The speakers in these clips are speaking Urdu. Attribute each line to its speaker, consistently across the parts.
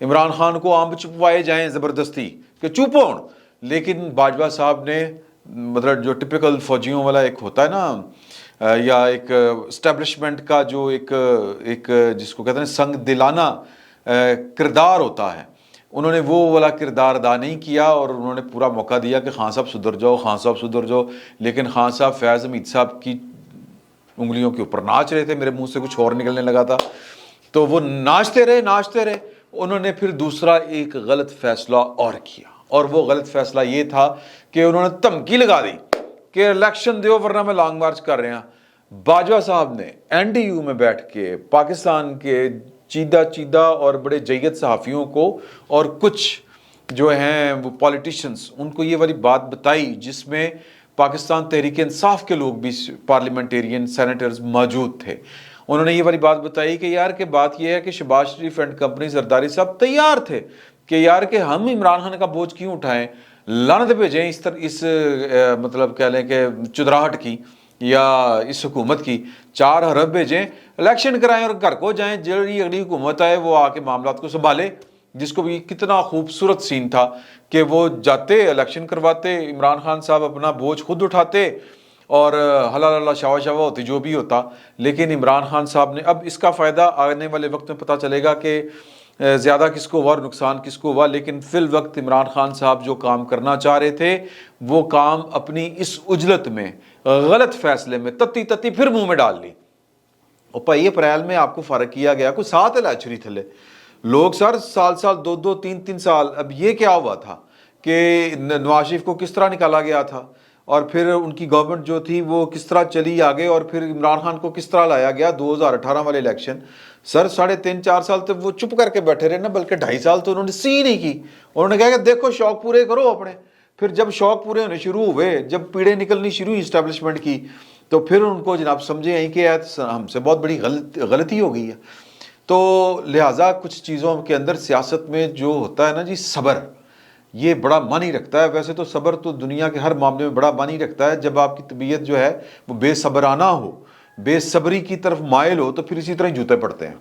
Speaker 1: عمران خان کو امب چپوائے جائیں زبردستی کہ چپ ہون، لیکن باجوہ صاحب نے مطلب جو ٹپیکل فوجیوں والا ایک ہوتا ہے نا، یا ایک اسٹیبلشمنٹ کا جو ایک جس کو کہتے ہیں سنگ دلانہ کردار ہوتا ہے، انہوں نے وہ والا کردار ادا نہیں کیا، اور انہوں نے پورا موقع دیا کہ خان صاحب سدھر جاؤ، خان صاحب سدھر جاؤ، لیکن خان صاحب فیاض حمید صاحب کی انگلیوں کے اوپر ناچ رہے تھے، میرے منہ سے کچھ اور نکلنے لگا تھا، تو وہ ناچتے رہے۔ انہوں نے پھر دوسرا ایک غلط فیصلہ اور کیا، اور وہ غلط فیصلہ یہ تھا کہ انہوں نے دھمکی لگا دی کہ الیکشن دیو ورنہ میں لانگ مارچ کر رہے ہیں۔ باجوہ صاحب نے NDU میں بیٹھ کے پاکستان کے چیدہ اور بڑے جید صحافیوں کو اور کچھ جو ہیں وہ پولیٹیشنز، ان کو یہ والی بات بتائی، جس میں پاکستان تحریک انصاف کے لوگ بھی پارلیمنٹیرین سینیٹرز موجود تھے۔ انہوں نے یہ والی بات بتائی کہ یار کہ بات یہ ہے کہ شہباز شریف اینڈ کمپنی زرداری صاحب تیار تھے کہ یار کہ ہم عمران خان کا بوجھ کیوں اٹھائیں، لعنت بھیجیں اس مطلب کہہ لیں کہ چدراہٹ کی یا اس حکومت کی، 4 ارب بھیجیں، الیکشن کرائیں اور گھر کو جائیں، جڑی اگلی حکومت آئے وہ آ کے معاملات کو سنبھالے۔ جس کو بھی کتنا خوبصورت سین تھا کہ وہ جاتے الیکشن کرواتے، عمران خان صاحب اپنا بوجھ خود اٹھاتے اور حلال اللہ شاوا شاوا ہوتی جو بھی ہوتا، لیکن عمران خان صاحب نے، اب اس کا فائدہ آنے والے وقت میں پتہ چلے گا کہ زیادہ کس کو ہوا اور نقصان کس کو ہوا، لیکن فی الوقت عمران خان صاحب جو کام کرنا چاہ رہے تھے وہ کام اپنی اس عجلت میں، غلط فیصلے میں تتی پھر منہ میں ڈال لی۔ اور بھائی اپریل میں آپ کو فرق کیا گیا کوئی 7 الیچری تھلے لوگ سر سال 2 3 سال۔ اب یہ کیا ہوا تھا کہ نواز شریف کو کس طرح نکالا گیا تھا، اور پھر ان کی گورنمنٹ جو تھی وہ کس طرح چلی آگے، اور پھر عمران خان کو کس طرح لایا گیا 2018 والے الیکشن۔ سر 3.5 4 تو وہ چپ کر کے بیٹھے رہے نا، بلکہ 2.5 سال تو انہوں نے سی نہیں کی۔ انہوں نے کہا کہ دیکھو شوق پورے کرو اپنے۔ پھر جب شوق پورے ہونے شروع ہوئے، جب پیڑیں نکلنی شروع ہوئی اسٹیبلشمنٹ کی، تو پھر ان کو جناب سمجھے ہیں کہ ہم سے بہت بڑی غلطی ہو گئی ہے۔ تو لہٰذا کچھ چیزوں کے اندر سیاست میں جو ہوتا ہے نا جی، صبر، یہ بڑا معنی رکھتا ہے۔ ویسے تو صبر تو دنیا کے ہر معاملے میں بڑا معنی رکھتا ہے۔ جب آپ کی طبیعت جو ہے وہ بے صبرانہ ہو، بے صبری کی طرف مائل ہو، تو پھر اسی طرح جوتے پڑتے ہیں۔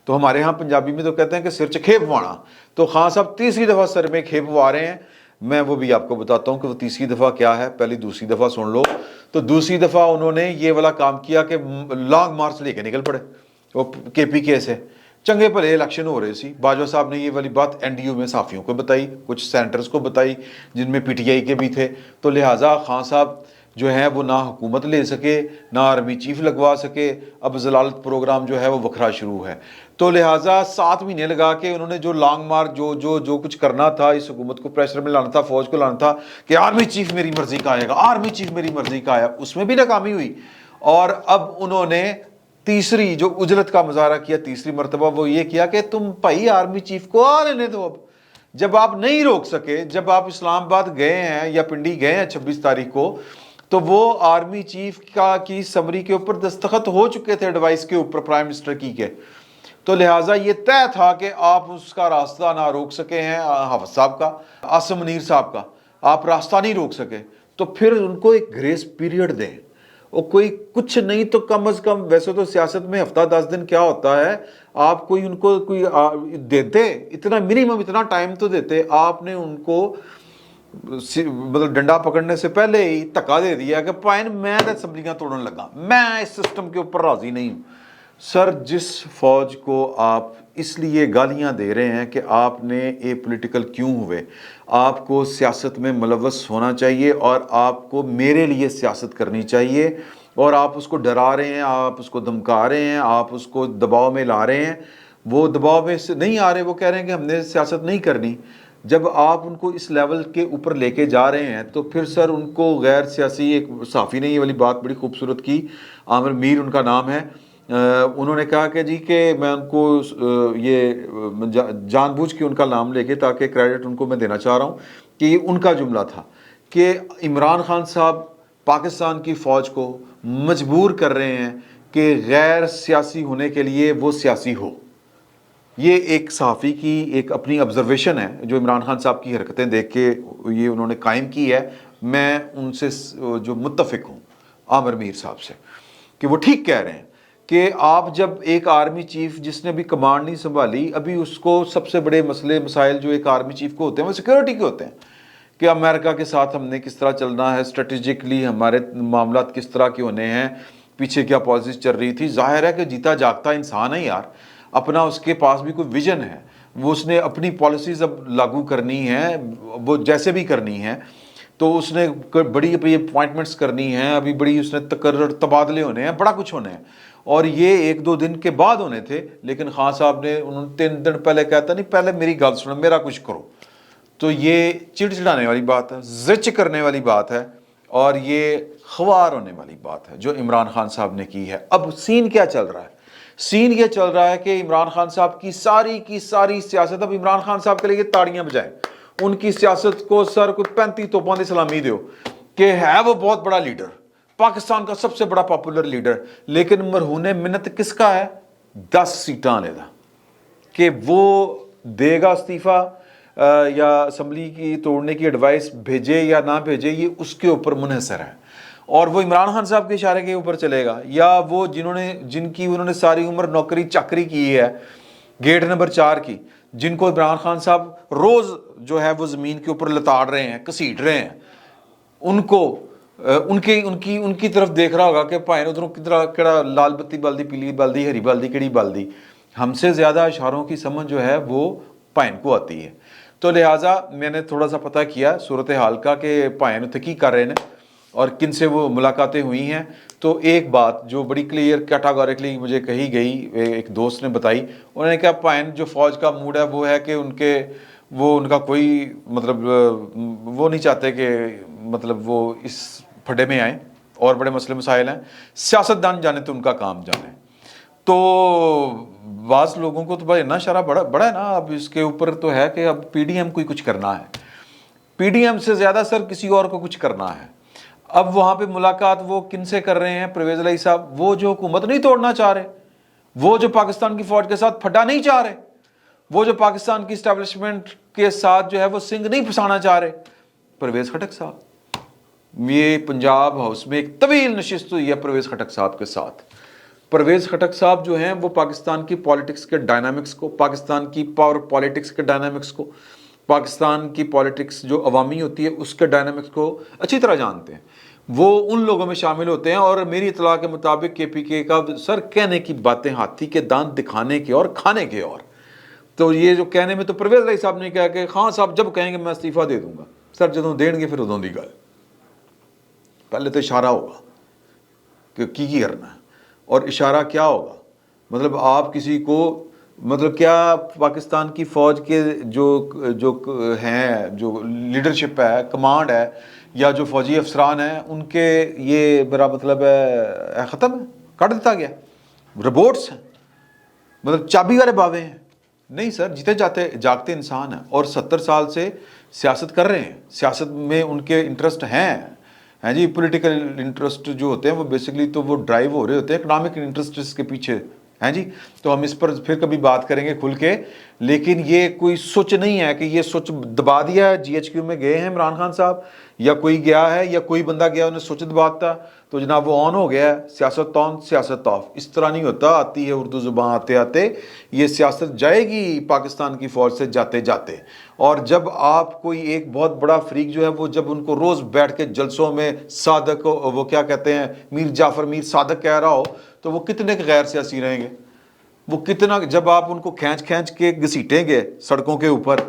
Speaker 1: تو ہمارے ہاں پنجابی میں تو کہتے ہیں کہ سر چ کھیپ وانا، تو خان صاحب تیسری دفعہ سر میں کھیپ وا رہے ہیں۔ میں وہ بھی آپ کو بتاتا ہوں کہ وہ تیسری دفعہ کیا ہے، پہلی دوسری دفعہ سن لو۔ تو دوسری دفعہ انہوں نے یہ والا کام کیا کہ لانگ مارچ لے کے نکل پڑے وہ KPK سے۔ چنگے بھلے الیکشن ہو رہے سی، باجوہ صاحب نے یہ والی بات NDU میں صحافیوں کو بتائی، کچھ سینٹرز کو بتائی جن میں PTI کے بھی تھے۔ تو لہٰذا خان صاحب جو ہیں وہ نہ حکومت لے سکے، نہ آرمی چیف لگوا سکے۔ اب ضلالت پروگرام جو ہے وہ وکھرا شروع ہے۔ تو لہٰذا 7 مہینے لگا کے انہوں نے جو لانگ مارچ جو کچھ کرنا تھا، اس حکومت کو پریشر میں لانا تھا، فوج کو لانا تھا کہ آرمی چیف میری مرضی کا آئے گا، آرمی چیف میری مرضی کا آیا، اس میں بھی ناکامی ہوئی۔ اور اب انہوں نے تیسری جو اجلت کا مظاہرہ کیا، تیسری مرتبہ وہ یہ کیا کہ تم بھائی آرمی چیف کو آ لینے دو۔ اب جب آپ نہیں روک سکے، جب آپ اسلام آباد گئے ہیں یا پنڈی گئے ہیں 26 تاریخ کو، تو وہ آرمی چیف کی سمری کے اوپر دستخط ہو چکے تھے، ایڈوائس کے اوپر پرائم منسٹر کی کے۔ تو لہٰذا یہ طے تھا کہ آپ اس کا راستہ نہ روک سکے ہیں، حافظ صاحب کا، عاصم منیر صاحب کا آپ راستہ نہیں روک سکے، تو پھر ان کو ایک گریس پیریڈ دیں۔ اور کوئی کچھ نہیں تو کم از کم، ویسے تو سیاست میں ہفتہ 10 دن کیا ہوتا ہے، آپ کوئی ان کو کوئی دیتے، اتنا منیمم اتنا ٹائم تو دیتے۔ آپ نے ان کو مطلب ڈنڈا پکڑنے سے پہلے ہی دھکا دے دیا کہ پائن میں اسمبلیاں توڑن لگا، میں اس سسٹم کے اوپر راضی نہیں ہوں۔ سر جس فوج کو آپ اس لیے گالیاں دے رہے ہیں کہ آپ نے اے پولیٹیکل کیوں ہوئے، آپ کو سیاست میں ملوث ہونا چاہیے اور آپ کو میرے لیے سیاست کرنی چاہیے، اور آپ اس کو ڈرا رہے ہیں، آپ اس کو دھمکا رہے ہیں، آپ اس کو دباؤ میں لا رہے ہیں۔ وہ دباؤ میں سے نہیں آ رہے، وہ کہہ رہے ہیں کہ ہم نے سیاست نہیں کرنی۔ جب آپ ان کو اس لیول کے اوپر لے کے جا رہے ہیں تو پھر سر ان کو غیر سیاسی، ایک صحافی نے یہ والی بات بڑی خوبصورت کی، عامر میر ان کا نام ہے، انہوں نے کہا کہ جی کہ میں ان کو یہ جان بوجھ کے ان کا نام لے کے تاکہ کریڈٹ ان کو میں دینا چاہ رہا ہوں کہ یہ ان کا جملہ تھا کہ عمران خان صاحب پاکستان کی فوج کو مجبور کر رہے ہیں کہ غیر سیاسی ہونے کے لیے وہ سیاسی ہو۔ یہ ایک صحافی کی ایک اپنی آبزرویشن ہے جو عمران خان صاحب کی حرکتیں دیکھ کے یہ انہوں نے قائم کی ہے۔ میں ان سے جو متفق ہوں عامر میر صاحب سے کہ وہ ٹھیک کہہ رہے ہیں کہ آپ جب ایک آرمی چیف جس نے ابھی کمانڈ نہیں سنبھالی، ابھی اس کو سب سے بڑے مسئلے مسائل جو ایک آرمی چیف کو ہوتے ہیں وہ سیکیورٹی کے ہوتے ہیں، کہ امریکہ کے ساتھ ہم نے کس طرح چلنا ہے، اسٹریٹجکلی ہمارے معاملات کس طرح کے ہونے ہیں، پیچھے کیا پالیسیز چل رہی تھی۔ ظاہر ہے کہ جیتا جاگتا انسان ہے یار، اپنا اس کے پاس بھی کوئی ویژن ہے، وہ اس نے اپنی پالیسیز اب لاگو کرنی ہے، وہ جیسے بھی کرنی ہے، تو اس نے بڑی اپوائنٹمنٹس کرنی ہیں، ابھی بڑی اس نے تقرر تبادلے ہونے ہیں، بڑا کچھ ہونے ہیں، اور یہ 1-2 دن کے بعد ہونے تھے، لیکن خان صاحب نے انہوں نے 3 دن پہلے کہتا نہیں پہلے میری گل سنو، میرا کچھ کرو۔ تو یہ چڑچڑانے والی بات ہے، زچ کرنے والی بات ہے، اور یہ خوار ہونے والی بات ہے جو عمران خان صاحب نے کی ہے۔ اب سین کیا چل رہا ہے؟ سین یہ چل رہا ہے کہ عمران خان صاحب کی ساری سیاست، اب عمران خان صاحب کے لیے تاڑیاں بجائیں، ان کی سیاست کو سر کوئی 35 توپاں دی سلامی دیو کہ ہے وہ بہت بڑا لیڈر، پاکستان کا سب سے بڑا پاپولر لیڈر، لیکن مرہون منت کس کا ہے؟ 10 سیٹاں آنے دا، کہ وہ دے گا استعفیٰ یا اسمبلی کی توڑنے کی ایڈوائس بھیجے یا نہ بھیجے، یہ اس کے اوپر منحصر ہے، اور وہ عمران خان صاحب کے اشارے کے اوپر چلے گا، یا وہ جن کی انہوں نے ساری عمر نوکری چاکری کی ہے گیٹ نمبر 4 کی، جن کو عمران خان صاحب روز جو ہے وہ زمین کے اوپر لتاڑ رہے ہیں، کسیٹ رہے ہیں، ان کو ان کی طرف دیکھ رہا ہوگا کہ پائیں ادھروں کدھر کیڑا لال بتی بلدی، پیلی بلدی، ہری بلدی، کیڑی بلدی۔ ہم سے زیادہ اشاروں کی سمجھ جو ہے وہ پائن کو آتی ہے، تو لہٰذا میں نے تھوڑا سا پتہ کیا صورتحال کا کہ پائن اتنے کی کر رہے ہیں اور کن سے وہ ملاقاتیں ہوئی ہیں۔ تو ایک بات جو بڑی کلیئر کیٹاگوریکلی مجھے کہی گئی، ایک دوست نے بتائی، انہوں نے کہا پائن جو فوج کا موڈ ہے وہ ہے کہ ان کا کوئی مطلب وہ نہیں چاہتے کہ مطلب وہ اس پھڈے میں آئیں، اور بڑے مسئلے مسائل ہیں، سیاست دان جانے تو ان کا کام جانے۔ تو بعض لوگوں کو تو بھائی اتنا شرح بڑا ہے نا، اب اس کے اوپر تو ہے کہ اب پی ڈی ایم کو کچھ کرنا ہے، پی ڈی ایم سے زیادہ سر کسی اور کو کچھ کرنا ہے۔ اب وہاں پہ ملاقات وہ کن سے کر رہے ہیں؟ پرویز الہی صاحب، وہ جو حکومت نہیں توڑنا چاہ رہے، وہ جو پاکستان کی فوج کے ساتھ پھڈا نہیں چاہ رہے، وہ جو پاکستان کی اسٹیبلشمنٹ کے ساتھ جو ہے وہ سنگ نہیں پھسانا چاہ رہے، پرویز خٹک صاحب۔ یہ پنجاب ہاؤس میں ایک طویل نشست ہوئی ہے پرویز خٹک صاحب کے ساتھ۔ پرویز خٹک صاحب جو ہیں وہ پاکستان کی پالیٹکس کے ڈائنامکس کو، پاکستان کی پاور پالیٹکس کے ڈائنامکس کو، پاکستان کی پالیٹکس جو عوامی ہوتی ہے اس کے ڈائنامکس کو اچھی طرح جانتے ہیں، وہ ان لوگوں میں شامل ہوتے ہیں۔ اور میری اطلاع کے مطابق کے پی کے کا سر کہنے کی باتیں ہاتھی کے دانت دکھانے کے اور کھانے کے اور، تو یہ جو کہنے میں تو پرویز الہی صاحب نے کہا کہ خان صاحب جب کہیں گے میں استعفیٰ دے دوں گا، سر جدوں دین گے پھر ادوں دی گل، پہلے تو اشارہ ہوگا کہ کی کرنا ہے، اور اشارہ کیا ہوگا؟ مطلب آپ کسی کو مطلب کیا پاکستان کی فوج کے جو ہیں، جو لیڈرشپ ہے، کمانڈ ہے، یا جو فوجی افسران ہیں، ان کے یہ میرا مطلب ہے ختم ہے، کٹ دیتا گیا، رپورٹس ہیں، مطلب چابی والے باوے ہیں؟ نہیں سر، جیتے جاگتے انسان ہیں، اور 70 سال سے سیاست کر رہے ہیں، سیاست میں ان کے انٹرسٹ ہیں جی، پولیٹیکل انٹرسٹ جو ہوتے ہیں وہ بیسکلی تو وہ ڈرائیو ہو رہے ہوتے ہیں اکنامک انٹرسٹ کے پیچھے ہیں جی، تو ہم اس پر پھر کبھی بات کریں گے کھل کے، لیکن یہ کوئی سوچ نہیں ہے کہ یہ سوچ دبا دیا ہے۔ جی ایچ کیو میں گئے ہیں عمران خان صاحب، یا کوئی گیا ہے، یا کوئی بندہ گیا انہیں سوچ دباتا تو جناب وہ آن ہو گیا ہے، سیاست آن سیاست آف، اس طرح نہیں ہوتا۔ آتی ہے اردو زبان آتے آتے، یہ سیاست جائے گی پاکستان کی فوج سے جاتے جاتے، اور جب آپ کوئی ایک بہت بڑا فریق جو ہے وہ جب ان کو روز بیٹھ کے جلسوں میں صادق، وہ کیا کہتے ہیں، میر جعفر میر صادق کہہ رہا ہو، تو وہ کتنے غیر سیاسی رہیں گے؟ وہ کتنا، جب آپ ان کو کھینچ کے گھسیٹیں گے سڑکوں کے اوپر،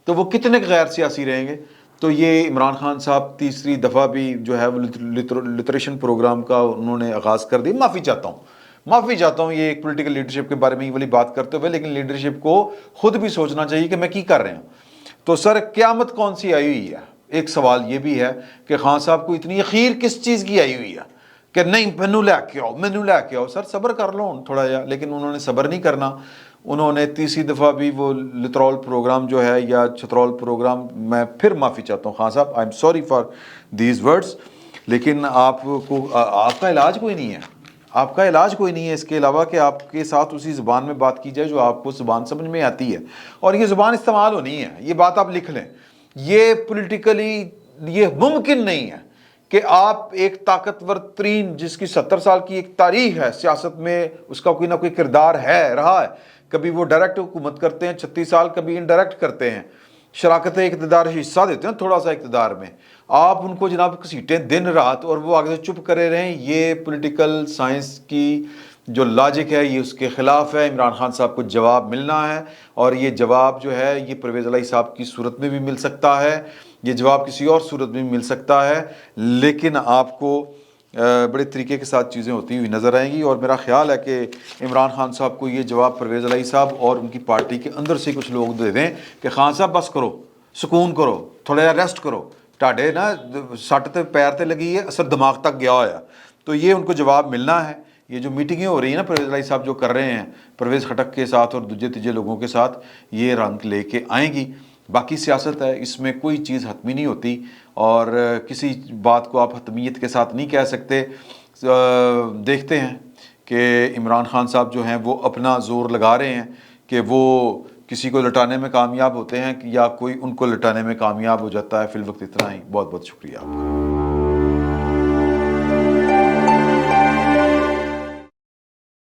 Speaker 1: تو وہ کتنے غیر سیاسی رہیں گے؟ تو یہ عمران خان صاحب تیسری دفعہ بھی جو ہے وہ لٹریشن پروگرام کا انہوں نے آغاز کر دی۔ معافی چاہتا ہوں یہ ایک پولیٹیکل لیڈرشپ کے بارے میں یہ والی بات کرتے ہوئے، لیکن لیڈرشپ کو خود بھی سوچنا چاہیے کہ میں کی کر رہے ہوں۔ تو سر قیامت کون سی آئی ہوئی ہے؟ ایک سوال یہ بھی ہے کہ خان صاحب کو اتنی اخیر کس چیز کی آئی ہوئی ہے کہ نہیں مینو لے کے آؤ۔ سر صبر کر لو تھوڑا جا، لیکن انہوں نے صبر نہیں کرنا۔ انہوں نے تیسری دفعہ بھی وہ لترول پروگرام جو ہے یا چترول پروگرام، میں پھر معافی چاہتا ہوں خان صاحب، I am sorry for these words, لیکن آپ کا علاج کوئی نہیں ہے، آپ کا علاج کوئی نہیں ہے اس کے علاوہ کہ آپ کے ساتھ اسی زبان میں بات کی جائے جو آپ کو زبان سمجھ میں آتی ہے، اور یہ زبان استعمال ہونی ہے۔ یہ بات آپ لکھ لیں، یہ پولیٹیکلی یہ ممکن نہیں ہے کہ آپ ایک طاقتور ترین جس کی 70 سال کی ایک تاریخ ہے سیاست میں، اس کا کوئی نہ کوئی کردار ہے رہا ہے، کبھی وہ ڈائریکٹ حکومت کرتے ہیں 36 سال، کبھی انڈائریکٹ کرتے ہیں، شراکت اقتدار حصہ دیتے ہیں تھوڑا سا اقتدار میں، آپ ان کو جناب گھسیٹیں دن رات اور وہ آگے سے چپ کرے رہیں، یہ پولیٹیکل سائنس کی جو لاجک ہے یہ اس کے خلاف ہے۔ عمران خان صاحب کو جواب ملنا ہے، اور یہ جواب جو ہے یہ پرویز الہی صاحب کی صورت میں بھی مل سکتا ہے، یہ جواب کسی اور صورت میں بھی مل سکتا ہے، لیکن آپ کو بڑے طریقے کے ساتھ چیزیں ہوتی ہوئی نظر آئیں گی، اور میرا خیال ہے کہ عمران خان صاحب کو یہ جواب پرویز الہی صاحب اور ان کی پارٹی کے اندر سے کچھ لوگ دے دیں کہ خان صاحب بس کرو، سکون کرو، تھوڑا جا ریسٹ کرو، ٹاڈے نا سٹ تے پیر تے لگی ہے، اثر دماغ تک گیا ہوا، تو یہ ان کو جواب ملنا ہے۔ یہ جو میٹنگیں ہو رہی ہیں نا پرویز الہی صاحب جو کر رہے ہیں پرویز خٹک کے ساتھ اور دوسرے تیجے لوگوں کے ساتھ، یہ رنگ لے کے آئیں گی۔ باقی سیاست ہے، اس میں کوئی چیز حتمی نہیں ہوتی، اور کسی بات کو آپ حتمیت کے ساتھ نہیں کہہ سکتے۔ دیکھتے ہیں کہ عمران خان صاحب جو ہیں وہ اپنا زور لگا رہے ہیں کہ وہ کسی کو لٹانے میں کامیاب ہوتے ہیں یا کوئی ان کو لٹانے میں کامیاب ہو جاتا ہے۔ فی الوقت اتنا ہی، بہت بہت شکریہ آپ کا۔